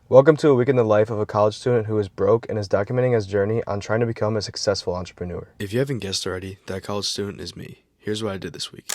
Welcome to a week in the life of a college student who is broke and is documenting his journey on trying to become a successful entrepreneur. If you haven't guessed already, that college student is me. Here's what I did this week.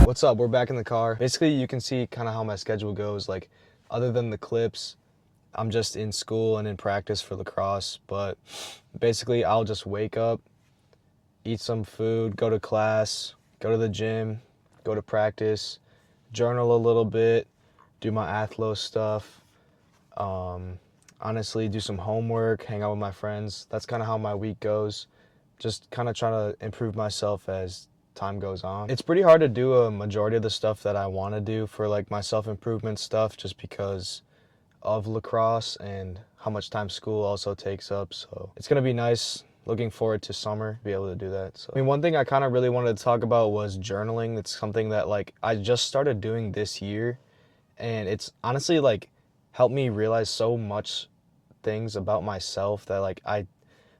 What's up? We're back in the car. Basically, you can see kind of how my schedule goes. Like, other than the clips, I'm just in school and in practice for lacrosse. But basically, I'll just wake up, eat some food, go to class, go to the gym, go to practice, journal a little bit, do my athlo stuff, honestly do some homework, hang out with my friends. That's kind of how my week goes. Just kind of trying to improve myself as time goes on. It's pretty hard to do a majority of the stuff that I want to do for like my self-improvement stuff just because of lacrosse and how much time school also takes up. So it's going to be nice. Looking forward to summer, be able to do that. So, I mean, one thing I kind of really wanted to talk about was journaling. It's something that like I just started doing this year, and it's honestly like helped me realize so much things about myself that like I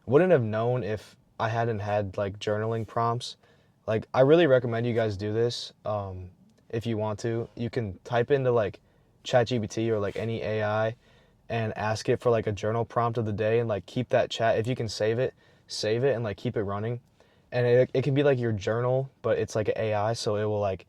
wouldn't have known if I hadn't had like journaling prompts. Like, I really recommend you guys do this. If you want to, you can type into like ChatGPT or like any AI and ask it for like a journal prompt of the day, and like keep that chat. If you can save it and like keep it running. And it can be like your journal, but it's like an AI, so it will like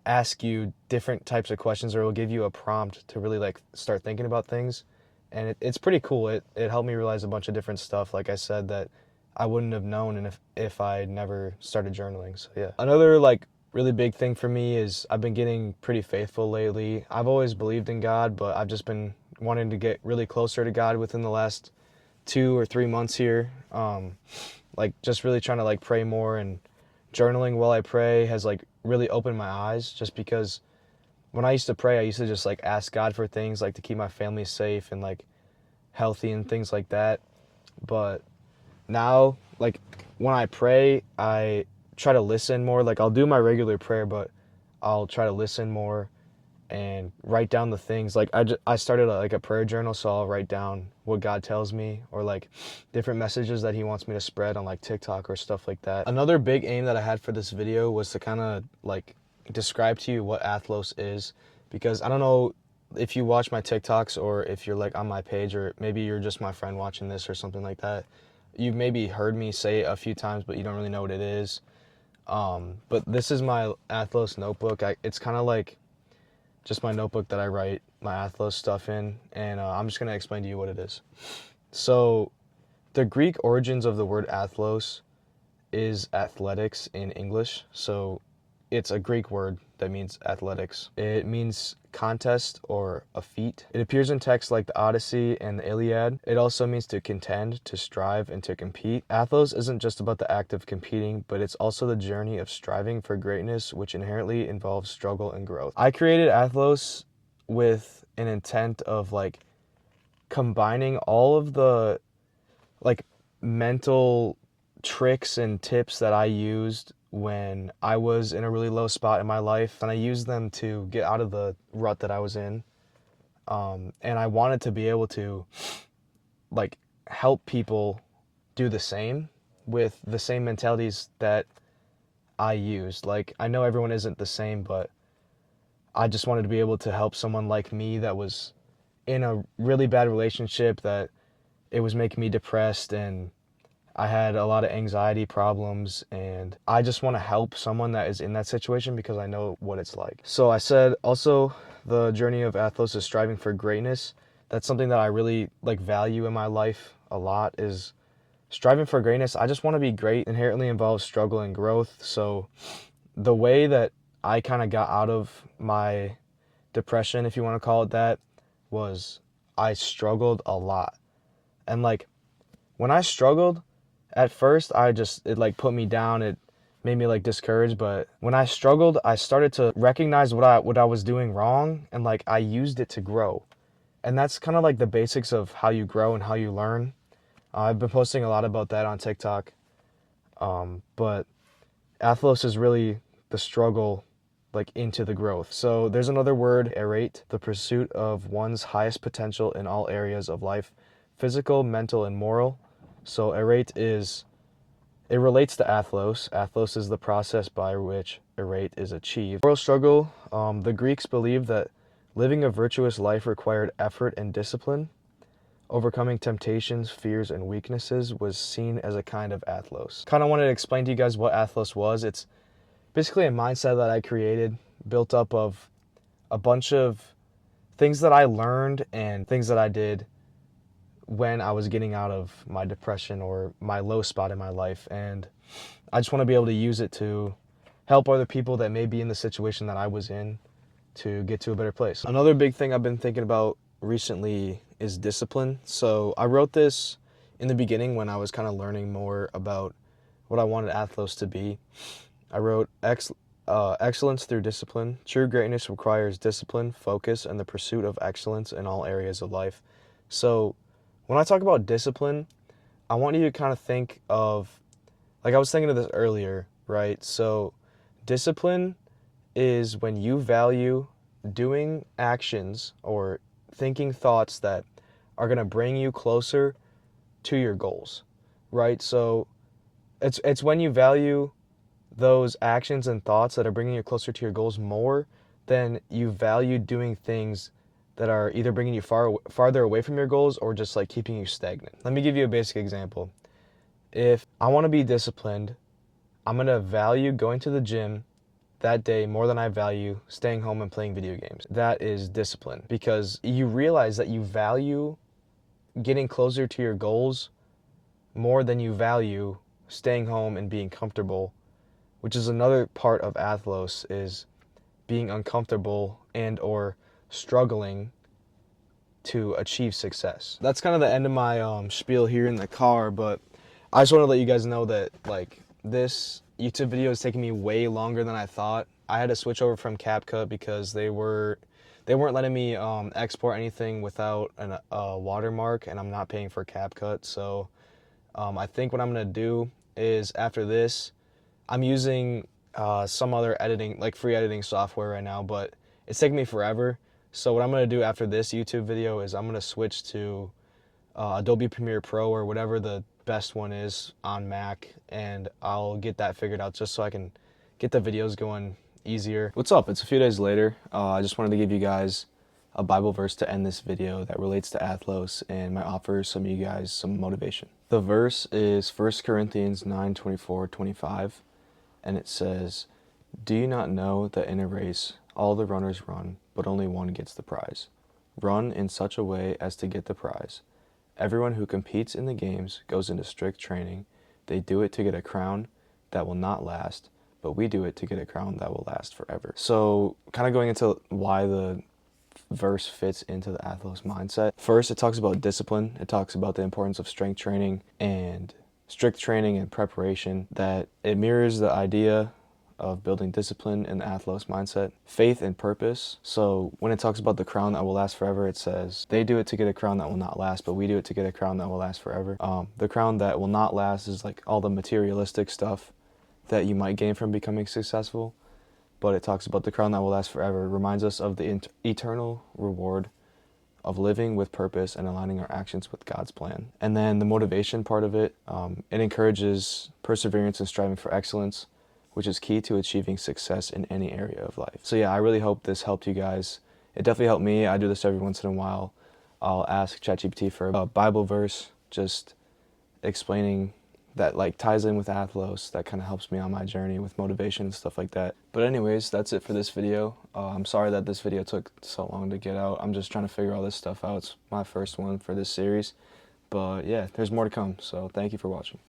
ask you different types of questions, or it will give you a prompt to really like start thinking about things. And it's pretty cool. It helped me realize a bunch of different stuff, like I said, that I wouldn't have known, and if I never started journaling. So yeah. Another like really big thing for me is I've been getting pretty faithful lately. I've always believed in God, but I've just been wanting to get really closer to God within the last 2 or 3 months here. Like just really trying to like pray more, and journaling while I pray has like really opened my eyes, just because when I used to pray, I used to just like ask God for things like to keep my family safe and like healthy and things like that. But now, like when I pray, I try to listen more. Like I'll do my regular prayer, but I'll try to listen more and write down the things. Like I started like a prayer journal, so I'll write down what God tells me, or like different messages that he wants me to spread on like TikTok or stuff like that. Another big aim that I had for this video was to kind of like describe to you what Athlos is, because I don't know if you watch my TikToks, or if you're like on my page, or maybe you're just my friend watching this or something like that. You've maybe heard me say it a few times, but you don't really know what it is. But this is my Athlos notebook. It's kind of like just my notebook that I write my Athlos stuff in, and I'm just going to explain to you what it is. So the Greek origins of the word Athlos is athletics in English. So it's a Greek word that means athletics. It means contest or a feat. It appears in texts like the Odyssey and the Iliad. It also means to contend, to strive, and to compete. Athlos isn't just about the act of competing, but it's also the journey of striving for greatness, which inherently involves struggle and growth. I created Athlos with an intent of like combining all of the like mental tricks and tips that I used when I was in a really low spot in my life, and I used them to get out of the rut that I was in. And I wanted to be able to like help people do the same with the same mentalities that I used. Like I know everyone isn't the same, but I just wanted to be able to help someone like me that was in a really bad relationship, that it was making me depressed, and I had a lot of anxiety problems, and I just want to help someone that is in that situation because I know what it's like. So I said also the journey of Athlos is striving for greatness. That's something that I really like value in my life a lot, is striving for greatness. I just want to be great. Inherently involves struggle and growth. So the way that I kind of got out of my depression, if you want to call it that, was I struggled a lot. And like when I struggled, at first it like put me down. It made me like discouraged, but when I struggled, I started to recognize what I was doing wrong, and like I used it to grow. And that's kind of like the basics of how you grow and how you learn. I've been posting a lot about that on TikTok. But Athlos is really the struggle like into the growth. So there's another word, errate, the pursuit of one's highest potential in all areas of life, physical, mental, and moral. So errate it relates to Athlos. Athlos is the process by which errate is achieved. Moral struggle, the Greeks believed that living a virtuous life required effort and discipline. Overcoming temptations, fears, and weaknesses was seen as a kind of Athlos. Kind of wanted to explain to you guys what Athlos was. It's basically a mindset that I created, built up of a bunch of things that I learned and things that I did when I was getting out of my depression or my low spot in my life. And I just want to be able to use it to help other people that may be in the situation that I was in to get to a better place. Another big thing I've been thinking about recently is discipline. So I wrote this in the beginning when I was kind of learning more about what I wanted Athlos to be. I wrote excellence through discipline. True greatness requires discipline, focus, and the pursuit of excellence in all areas of life. So when I talk about discipline, I want you to kind of think of, like I was thinking of this earlier, right? So discipline is when you value doing actions or thinking thoughts that are going to bring you closer to your goals, right? So it's when you value those actions and thoughts that are bringing you closer to your goals more than you value doing things that are either bringing you farther away from your goals or just like keeping you stagnant. Let me give you a basic example. If I want to be disciplined, I'm going to value going to the gym that day more than I value staying home and playing video games. That is discipline, because you realize that you value getting closer to your goals more than you value staying home and being comfortable, which is another part of athlos, is being uncomfortable and or struggling to achieve success. That's kind of the end of my spiel here in the car, but I just want to let you guys know that like this YouTube video is taking me way longer than I thought. I had to switch over from CapCut because they weren't letting me export anything without a watermark, and I'm not paying for CapCut. So I think what I'm gonna do is, after this, I'm using some other editing, like free editing software right now, but it's taking me forever. So what I'm gonna do after this YouTube video is I'm gonna switch to Adobe Premiere Pro or whatever the best one is on Mac, and I'll get that figured out just so I can get the videos going easier. What's up? It's a few days later. I just wanted to give you guys a Bible verse to end this video that relates to athlos and might offer some of you guys some motivation. The verse is 1 Corinthians 9:24-25, and it says, "Do you not know that in a race all the runners run, but only one gets the prize? Run in such a way as to get the prize. Everyone who competes in the games goes into strict training. They do it to get a crown that will not last, but we do it to get a crown that will last forever." So kind of going into why the verse fits into the athlos mindset. First, it talks about discipline. It talks about the importance of strength training and strict training and preparation, that it mirrors the idea of building discipline in the athlos mindset. Faith and purpose. So when it talks about the crown that will last forever, it says they do it to get a crown that will not last, but we do it to get a crown that will last forever. The crown that will not last is like all the materialistic stuff that you might gain from becoming successful, but it talks about the crown that will last forever. It reminds us of the eternal reward of living with purpose and aligning our actions with God's plan. And then the motivation part of it, it encourages perseverance and striving for excellence, which is key to achieving success in any area of life. So yeah, I really hope this helped you guys. It definitely helped me. I do this every once in a while. I'll ask ChatGPT for a Bible verse, just explaining that like ties in with athlos, that kind of helps me on my journey with motivation and stuff like that. But anyways, that's it for this video. I'm sorry that this video took so long to get out. I'm just trying to figure all this stuff out. It's my first one for this series. But yeah, there's more to come. So thank you for watching.